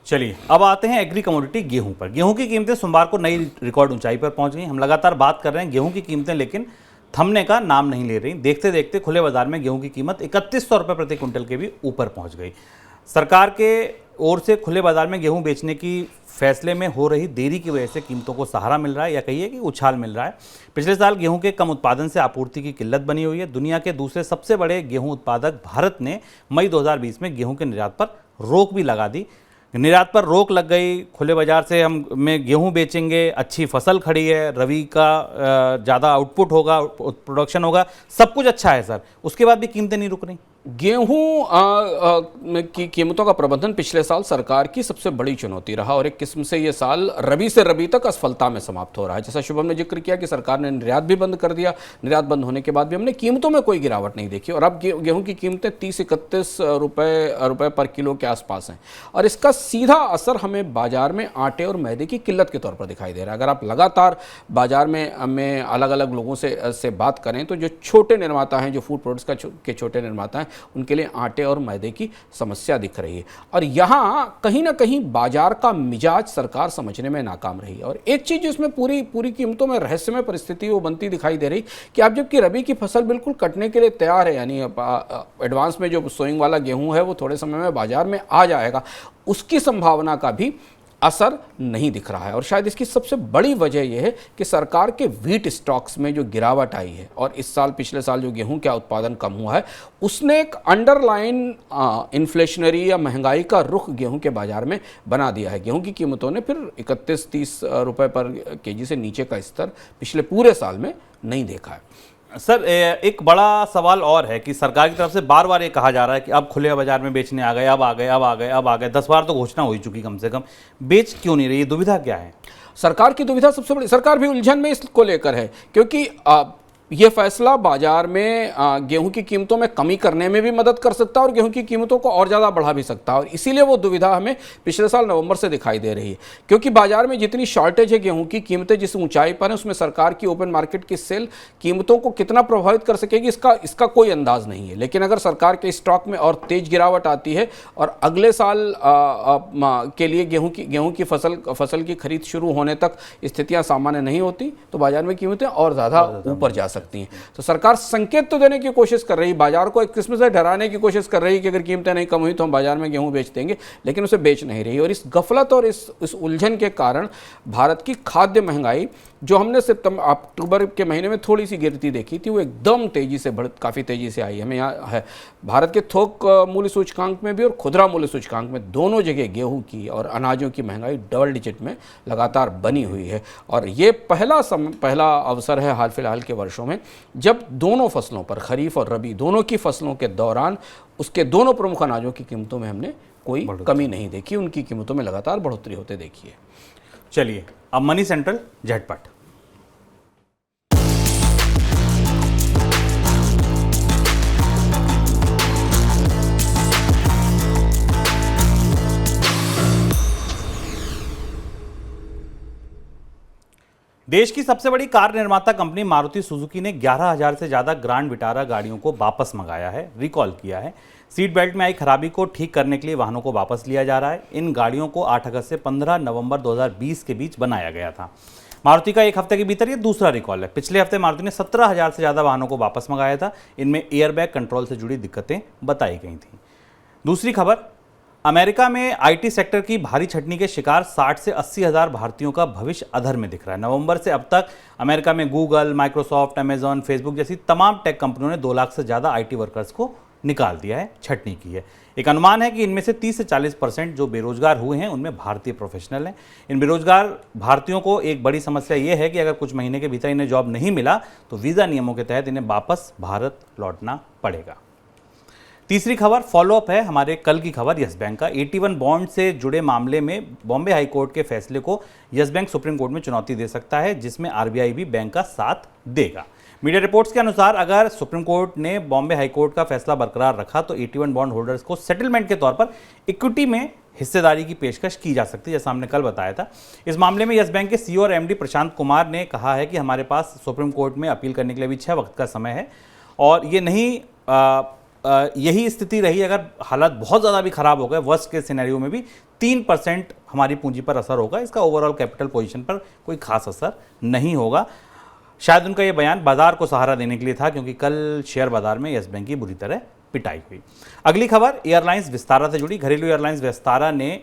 चलिए, अब आते हैं एग्री कमोडिटी गेहूं पर। गेहूं की कीमतें सोमवार को नई रिकॉर्ड ऊंचाई पर पहुंच गई। हम लगातार बात कर रहे हैं गेहूं की कीमतें, लेकिन थमने का नाम नहीं ले रही। देखते देखते खुले बाजार में गेहूं की कीमत 3100 रुपये प्रति क्विंटल के भी ऊपर पहुंच गई। सरकार के ओर से खुले बाजार में गेहूं बेचने की फैसले में हो रही देरी की वजह से कीमतों को सहारा मिल रहा है, या कहिए कि उछाल मिल रहा है। पिछले साल गेहूं के कम उत्पादन से आपूर्ति की किल्लत बनी हुई है। दुनिया के दूसरे सबसे बड़े गेहूं उत्पादक भारत ने मई 2020 में गेहूं के निर्यात पर रोक भी लगा दी। निर्यात पर रोक लग गई, खुले बाजार से में गेहूं बेचेंगे, अच्छी फसल खड़ी है, रबी का ज़्यादा आउटपुट होगा, प्रोडक्शन होगा, सब कुछ अच्छा है सर, उसके बाद भी कीमतें नहीं रुक रही। गेहूं की कीमतों का प्रबंधन पिछले साल सरकार की सबसे बड़ी चुनौती रहा और एक किस्म से ये साल रबी से रबी तक असफलता में समाप्त हो रहा है। जैसा शुभम ने जिक्र किया कि सरकार ने निर्यात भी बंद कर दिया, निर्यात बंद होने के बाद भी हमने कीमतों में कोई गिरावट नहीं देखी और अब गेहूं की कीमतें 30-31 रुपए पर किलो के आसपास हैं और इसका सीधा असर हमें बाजार में आटे और मैदे की किल्लत के तौर पर दिखाई दे रहा है। अगर आप लगातार बाजार में अलग अलग लोगों से बात करें तो जो छोटे निर्माता हैं, जो फूड प्रोडक्ट्स के छोटे निर्माता हैं, उनके लिए आटे और मैदे की समस्या दिख रही है और यहाँ कहीं ना कहीं बाजार का मिजाज सरकार समझने में नाकाम रही है। और एक चीज जिसमें पूरी कीमतों में रहस्यमय परिस्थिति वो बनती दिखाई दे रही कि अब जबकि रबी की फसल बिल्कुल कटने के लिए तैयार है, यानी एडवांस में जो सोइंग वाला गेहूं है वो थोड़े समय में बाजार में आ जाएगा, उसकी संभावना का भी असर नहीं दिख रहा है। और शायद इसकी सबसे बड़ी वजह यह है कि सरकार के व्हीट स्टॉक्स में जो गिरावट आई है और इस साल पिछले साल जो गेहूं का उत्पादन कम हुआ है उसने एक अंडरलाइन इन्फ्लेशनरी या महंगाई का रुख गेहूं के बाजार में बना दिया है। गेहूं की कीमतों ने फिर 31-30 रुपए पर केजी से नीचे का स्तर पिछले पूरे साल में नहीं देखा है। सर, एक बड़ा सवाल और है कि सरकार की तरफ से बार बार ये कहा जा रहा है कि अब खुले बाजार में बेचने आ गए, अब आ गए 10 बार तो घोषणा हो ही चुकी, कम से कम बेच क्यों नहीं रही? दुविधा क्या है? सरकार की दुविधा सबसे बड़ी, सरकार भी उलझन में इसको लेकर है क्योंकि ये फैसला बाजार में गेहूं की कीमतों में कमी करने में भी मदद कर सकता है और गेहूं की कीमतों को और ज़्यादा बढ़ा भी सकता है और इसीलिए वो दुविधा हमें पिछले साल नवंबर से दिखाई दे रही है क्योंकि बाजार में जितनी शॉर्टेज है गेहूं की, कीमतें जिस ऊंचाई पर हैं, उसमें सरकार की ओपन मार्केट की सेल कीमतों को कितना प्रभावित कर सकेगी इसका कोई अंदाज नहीं है। लेकिन अगर सरकार के स्टॉक में और तेज गिरावट आती है और अगले साल के लिए गेहूं की फसल की खरीद शुरू होने तक स्थितियाँ सामान्य नहीं होती तो बाजार में कीमतें और ज़्यादा ऊपर जा सकती हैं। तो सरकार संकेत तो देने की कोशिश कर रही है, बाजार को एक किस्म से डराने की कोशिश कर रही है कि अगर कीमतें नहीं कम हुई तो हम बाजार में गेहूं बेच देंगे, लेकिन उसे बेच नहीं रही। और इस गफलत और इस उलझन के कारण भारत की खाद्य महंगाई जो हमने अक्टूबर के महीने में थोड़ी सी गिरती देखी थी वो एकदम तेजी से काफ़ी तेजी से आई। हमें यहाँ है भारत के थोक मूल्य सूचकांक में भी और खुदरा मूल्य सूचकांक में दोनों जगह गेहूं की और अनाजों की महंगाई डबल डिजिट में लगातार बनी हुई है और ये पहला अवसर है हाल फिलहाल के वर्षों में जब दोनों फसलों पर, खरीफ और रबी दोनों की फसलों के दौरान उसके दोनों प्रमुख अनाजों की कीमतों में हमने कोई कमी नहीं देखी, उनकी कीमतों में लगातार बढ़ोतरी होते देखी है। चलिए अब मनी सेंट्रल झटपट। देश की सबसे बड़ी कार निर्माता कंपनी मारुति सुजुकी ने 11,000 से ज्यादा ग्रांड विटारा गाड़ियों को वापस मंगाया है, रिकॉल किया है। सीट बेल्ट में आई खराबी को ठीक करने के लिए वाहनों को वापस लिया जा रहा है। इन गाड़ियों को 8 अगस्त से 15 नवंबर 2020 के बीच बनाया गया था। मारुति का एक हफ्ते के भीतर ये दूसरा रिकॉल है। पिछले हफ्ते मारुति ने 17,000 से ज़्यादा वाहनों को वापस मंगाया था। इनमें एयरबैग कंट्रोल से जुड़ी दिक्कतें बताई गई थी। दूसरी खबर, अमेरिका में आईटी सेक्टर की भारी छटनी के शिकार 60 से 80 हज़ार भारतीयों का भविष्य अधर में दिख रहा है। नवंबर से अब तक अमेरिका में गूगल, माइक्रोसॉफ्ट, अमेजॉन, फेसबुक जैसी तमाम टेक कंपनियों ने 2 लाख से ज़्यादा आईटी वर्कर्स को निकाल दिया है, छटनी की है। एक अनुमान है कि इनमें से 30 से 40% जो बेरोजगार हुए हैं उनमें भारतीय प्रोफेशनल हैं। इन बेरोजगार भारतीयों को एक बड़ी समस्या ये है कि अगर कुछ महीने के भीतर इन्हें जॉब नहीं मिला तो वीज़ा नियमों के तहत इन्हें वापस भारत लौटना पड़ेगा। तीसरी खबर फॉलोअप है हमारे कल की खबर यस बैंक का। 81 बॉन्ड से जुड़े मामले में बॉम्बे हाई कोर्ट के फैसले को यस बैंक सुप्रीम कोर्ट में चुनौती दे सकता है, जिसमें आरबीआई भी बैंक का साथ देगा। मीडिया रिपोर्ट्स के अनुसार अगर सुप्रीम कोर्ट ने बॉम्बे हाई कोर्ट का फैसला बरकरार रखा तो 81 बॉन्ड होल्डर्स को सेटलमेंट के तौर पर इक्विटी में हिस्सेदारी की पेशकश की जा सकती है, जैसा हमने कल बताया था। इस मामले में यस बैंक के सीईओ और एमडी प्रशांत कुमार ने कहा है कि हमारे पास सुप्रीम कोर्ट में अपील करने के लिए अभी 6 वक्त का समय है और ये नहीं यही स्थिति रही अगर हालात बहुत ज़्यादा भी खराब हो गए, वर्स्ट के सिनेरियो में भी 3% हमारी पूंजी पर असर होगा। इसका ओवरऑल कैपिटल पोजीशन पर कोई खास असर नहीं होगा। शायद उनका ये बयान बाजार को सहारा देने के लिए था, क्योंकि कल शेयर बाजार में यस बैंक की बुरी तरह पिटाई हुई। अगली खबर एयरलाइंस विस्तारा से जुड़ी। घरेलू एयरलाइंस विस्तारा ने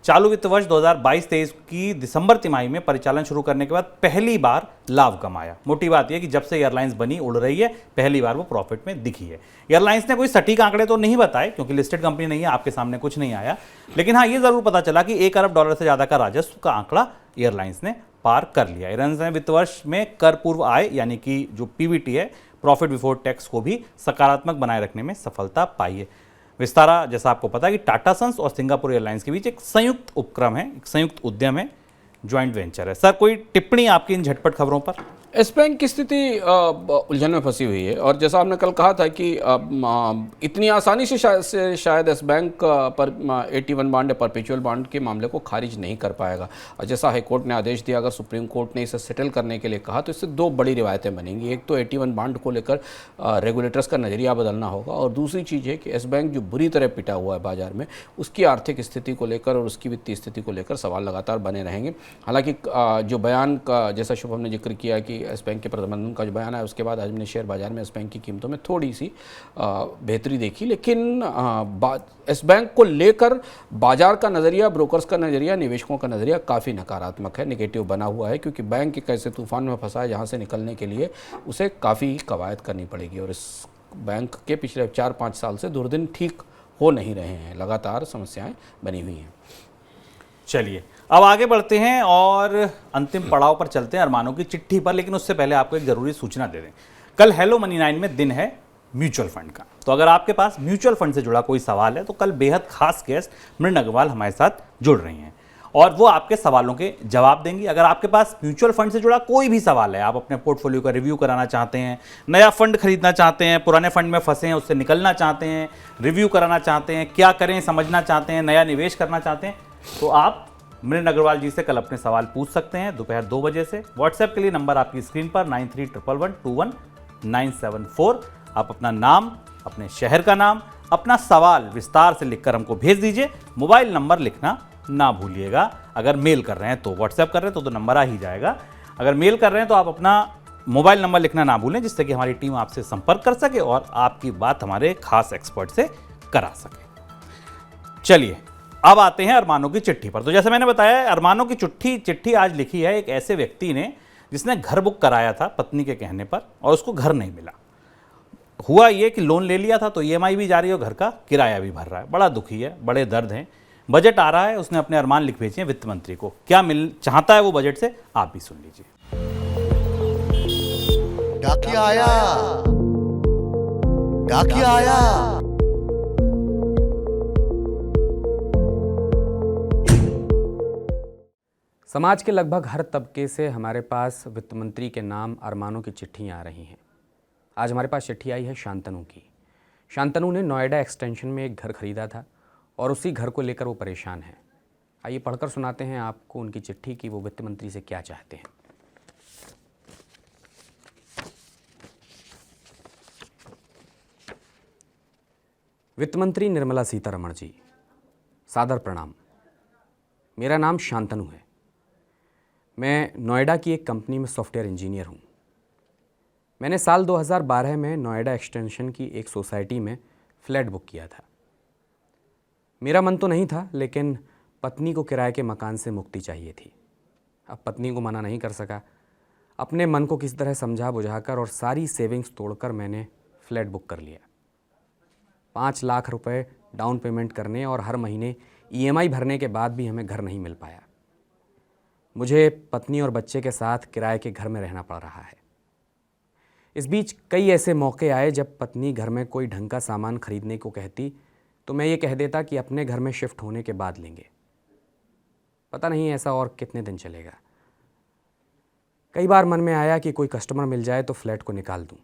चालू वित्त वर्ष 2022-23 की दिसंबर तिमाही में परिचालन शुरू करने के बाद पहली बार लाभ कमाया। मोटी बात यह कि जब से एयरलाइंस बनी उड़ रही है, पहली बार वो प्रॉफिट में दिखी है। एयरलाइंस ने कोई सटीक आंकड़े तो नहीं बताए क्योंकि लिस्टेड कंपनी नहीं है, आपके सामने कुछ नहीं आया, लेकिन हाँ ये जरूर पता चला कि $1 अरब से ज़्यादा का राजस्व का आंकड़ा एयरलाइंस ने पार कर लिया। एयरलाइंस ने वित्त वर्ष में कर पूर्व आय यानी कि जो पीबीटी है प्रॉफिट बिफोर टैक्स को भी सकारात्मक बनाए रखने में सफलता पाई है। विस्तारा, जैसा आपको पता है कि टाटा सन्स और सिंगापुर एयरलाइंस के बीच एक संयुक्त उपक्रम है, एक संयुक्त उद्यम है, ज्वाइंट वेंचर है। सर, कोई टिप्पणी आपकी इन झटपट खबरों पर? एस बैंक की स्थिति उलझन में फंसी हुई है और जैसा आपने कल कहा था कि इतनी आसानी से शायद एस बैंक पर 81 बॉन्ड या परपेचुअल बॉन्ड के मामले को खारिज नहीं कर पाएगा। और जैसा हाई कोर्ट ने आदेश दिया, अगर सुप्रीम कोर्ट ने इसे सेटल करने के लिए कहा तो इससे दो बड़ी रिवायतें बनेंगी। एक तो 81 बॉन्ड को लेकर रेगुलेटर्स का नज़रिया बदलना होगा और दूसरी चीज़ है कि एस बैंक जो बुरी तरह पिटा हुआ है बाजार में, उसकी आर्थिक स्थिति को लेकर और उसकी वित्तीय स्थिति को लेकर सवाल लगातार बने रहेंगे। हालांकि जो बयान का, जैसा शुभम ने जिक्र किया कि एस बैंक के प्रबंधन का जो बयान है, उसके बाद आज हमने शेयर बाजार में एस बैंक की कीमतों में थोड़ी सी बेहतरी देखी, लेकिन एस बैंक को लेकर बाजार का नज़रिया, ब्रोकर्स का नज़रिया, निवेशकों का नज़रिया काफ़ी नकारात्मक है, नेगेटिव बना हुआ है, क्योंकि बैंक एक ऐसे तूफान में फंसा है जहाँ से निकलने के लिए उसे काफ़ी कवायद करनी पड़ेगी और इस बैंक के पिछले 4-5 साल से दुर्दिन ठीक हो नहीं रहे हैं, लगातार समस्याएं बनी हुई हैं। चलिए अब आगे बढ़ते हैं और अंतिम पड़ाव पर चलते हैं, अरमानों की चिट्ठी पर। लेकिन उससे पहले आपको एक जरूरी सूचना दे दें, कल हेलो मनी 9 में दिन है म्यूचुअल फंड का। तो अगर आपके पास म्यूचुअल फंड से जुड़ा कोई सवाल है तो कल बेहद खास गेस्ट मृण अग्रवाल हमारे साथ जुड़ रही हैं और वो आपके सवालों के जवाब देंगी। अगर आपके पास म्यूचुअल फंड से जुड़ा कोई भी सवाल है, आप अपने पोर्टफोलियो का रिव्यू कराना चाहते हैं, नया फंड खरीदना चाहते हैं, पुराने फंड में फंसे हैं उससे निकलना चाहते हैं, रिव्यू कराना चाहते हैं, क्या करें समझना चाहते हैं, नया निवेश करना चाहते हैं, तो आप मृण अग्रवाल जी से कल अपने सवाल पूछ सकते हैं दोपहर 2 बजे से। व्हाट्सएप के लिए नंबर आपकी स्क्रीन पर 9311121974। आप अपना नाम, अपने शहर का नाम, अपना सवाल विस्तार से लिखकर हमको भेज दीजिए। मोबाइल नंबर लिखना ना भूलिएगा। अगर मेल कर रहे हैं तो, व्हाट्सएप कर रहे हैं तो नंबर आ ही जाएगा। अगर मेल कर रहे हैं तो आप अपना मोबाइल नंबर लिखना ना भूलें, जिससे कि हमारी टीम आपसे संपर्क कर सके और आपकी बात हमारे खास एक्सपर्ट से करा सके। चलिए अब आते हैं अरमानों की चिट्ठी पर। तो जैसे मैंने बताया, अरमानों की चिट्ठी आज लिखी है एक ऐसे व्यक्ति ने जिसने घर बुक कराया था पत्नी के कहने पर और उसको घर नहीं मिला। हुआ ये कि लोन ले लिया था तो ईएमआई भी जारी है और घर का किराया भी भर रहा है। बड़ा दुखी है, बड़े दर्द हैं। बजट आ रहा है, उसने अपने अरमान लिख भेजे हैं वित्त मंत्री को। क्या मिल चाहता है वो बजट से, आप भी सुन लीजिए। डाकिया आया, डाकिया आया। समाज के लगभग हर तबके से हमारे पास वित्त मंत्री के नाम अरमानों की चिट्ठियाँ आ रही हैं। आज हमारे पास चिट्ठी आई है शांतनु की। शांतनु ने नोएडा एक्सटेंशन में एक घर खरीदा था और उसी घर को लेकर वो परेशान है। आइए पढ़कर सुनाते हैं आपको उनकी चिट्ठी कि वो वित्त मंत्री से क्या चाहते हैं। वित्त मंत्री निर्मला सीतारमण जी, सादर प्रणाम। मेरा नाम शांतनु है। मैं नोएडा की एक कंपनी में सॉफ्टवेयर इंजीनियर हूँ। मैंने साल 2012 में नोएडा एक्सटेंशन की एक सोसाइटी में फ्लैट बुक किया था। मेरा मन तो नहीं था, लेकिन पत्नी को किराए के मकान से मुक्ति चाहिए थी। अब पत्नी को मना नहीं कर सका। अपने मन को किसी तरह समझा बुझाकर और सारी सेविंग्स तोड़कर मैंने फ्लैट बुक कर लिया। 5 लाख रुपए डाउन पेमेंट करने और हर महीने ईएमआई भरने के बाद भी हमें घर नहीं मिल पाया। मुझे पत्नी और बच्चे के साथ किराए के घर में रहना पड़ रहा है। इस बीच कई ऐसे मौके आए जब पत्नी घर में कोई ढंग का सामान खरीदने को कहती तो मैं ये कह देता कि अपने घर में शिफ्ट होने के बाद लेंगे। पता नहीं ऐसा और कितने दिन चलेगा। कई बार मन में आया कि कोई कस्टमर मिल जाए तो फ्लैट को निकाल दूं,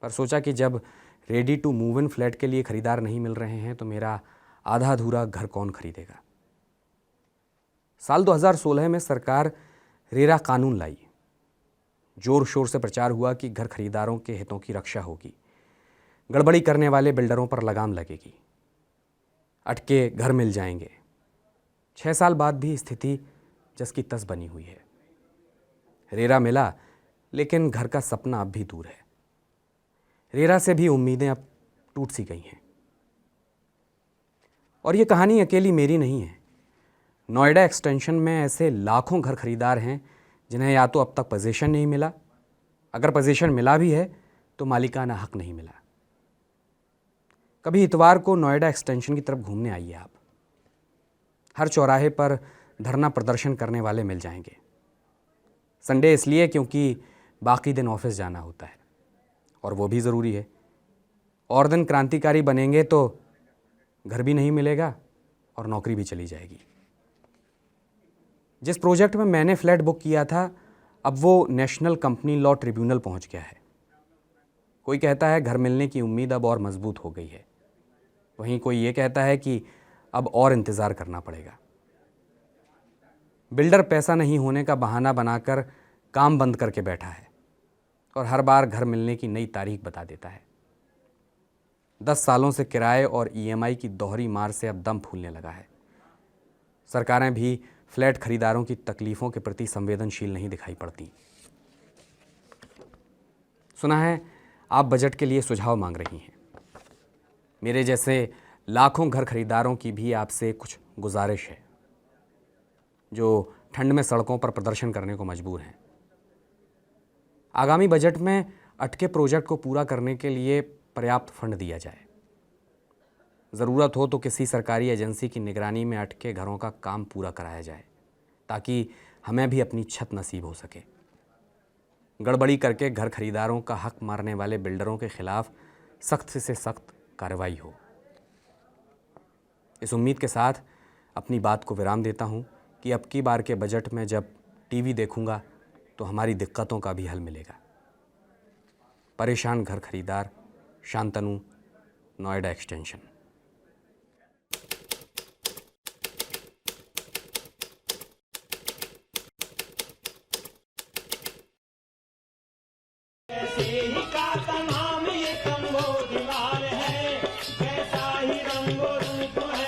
पर सोचा कि जब ready to move in flat के लिए खरीदार नहीं मिल रहे हैं तो मेरा आधा अधूरा घर कौन खरीदेगा। साल 2016 में सरकार रेरा कानून लाई। जोर शोर से प्रचार हुआ कि घर खरीदारों के हितों की रक्षा होगी, गड़बड़ी करने वाले बिल्डरों पर लगाम लगेगी, अटके घर मिल जाएंगे। 6 साल बाद भी स्थिति जस की तस बनी हुई है। रेरा मिला, लेकिन घर का सपना अब भी दूर है। रेरा से भी उम्मीदें अब टूट सी गई हैं। और ये कहानी अकेली मेरी नहीं है। नोएडा एक्सटेंशन में ऐसे लाखों घर खरीदार हैं जिन्हें या तो अब तक पोजीशन नहीं मिला, अगर पोजीशन मिला भी है तो मालिकाना हक नहीं मिला। कभी इतवार को नोएडा एक्सटेंशन की तरफ घूमने आइए आप। हर चौराहे पर धरना प्रदर्शन करने वाले मिल जाएंगे। संडे इसलिए क्योंकि बाकी दिन ऑफिस जाना होता है। और वो भी ज़रूरी है। और दिन क्रांतिकारी बनेंगे तो घर भी नहीं मिलेगा और नौकरी भी चली जाएगी। जिस प्रोजेक्ट में मैंने फ्लैट बुक किया था, अब वो नेशनल कंपनी लॉ ट्रिब्यूनल पहुंच गया है। कोई कहता है घर मिलने की उम्मीद अब और मजबूत हो गई है, वहीं कोई ये कहता है कि अब और इंतज़ार करना पड़ेगा। बिल्डर पैसा नहीं होने का बहाना बनाकर काम बंद करके बैठा है और हर बार घर मिलने की नई तारीख बता देता है। 10 सालों से किराए और EMI की दोहरी मार से अब दम फूलने लगा है। सरकारें भी फ्लैट खरीदारों की तकलीफ़ों के प्रति संवेदनशील नहीं दिखाई पड़ती। सुना है आप बजट के लिए सुझाव मांग रही हैं। मेरे जैसे लाखों घर खरीदारों की भी आपसे कुछ गुजारिश है, जो ठंड में सड़कों पर प्रदर्शन करने को मजबूर हैं। आगामी बजट में अटके प्रोजेक्ट को पूरा करने के लिए पर्याप्त फंड दिया जाए। ज़रूरत हो तो किसी सरकारी एजेंसी की निगरानी में अटके घरों का काम पूरा कराया जाए, ताकि हमें भी अपनी छत नसीब हो सके। गड़बड़ी करके घर खरीदारों का हक मारने वाले बिल्डरों के खिलाफ सख्त से सख्त कार्रवाई हो। इस उम्मीद के साथ अपनी बात को विराम देता हूं कि अब की बार के बजट में जब टीवी देखूंगा तो हमारी दिक्कतों का भी हल मिलेगा। परेशान घर खरीदार, शांतनु, नोएडा एक्सटेंशन। ऐसे ही का नाम ये कम्बोज लाल है, वैसा ही रंगो रूप है